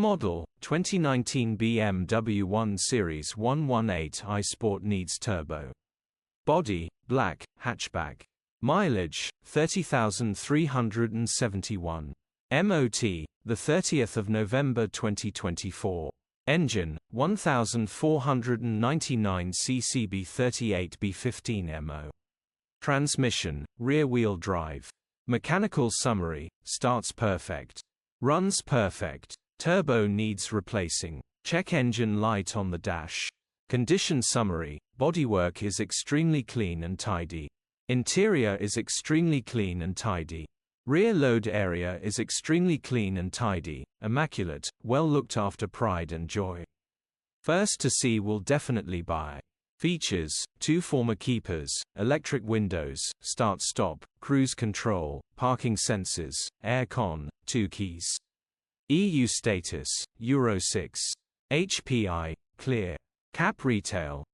Model, 2019 BMW 1 Series 118i Sport needs turbo. Body, black, hatchback. Mileage, 30,371. MOT, the 30th of November 2024. Engine, 1499 ccb 38B15 MO. Transmission, rear-wheel drive. Mechanical summary, starts perfect. Runs perfect. Turbo needs replacing. Check engine light on the dash. Condition summary, bodywork is extremely clean and tidy. Interior is extremely clean and tidy. Rear load area is extremely clean and tidy, immaculate, well looked after, pride and joy. First to see will definitely buy. Features, 2 former keepers, electric windows, start-stop, cruise control, parking sensors, air con, 2 keys. EU status, Euro 6. HPI, clear. Cap retail,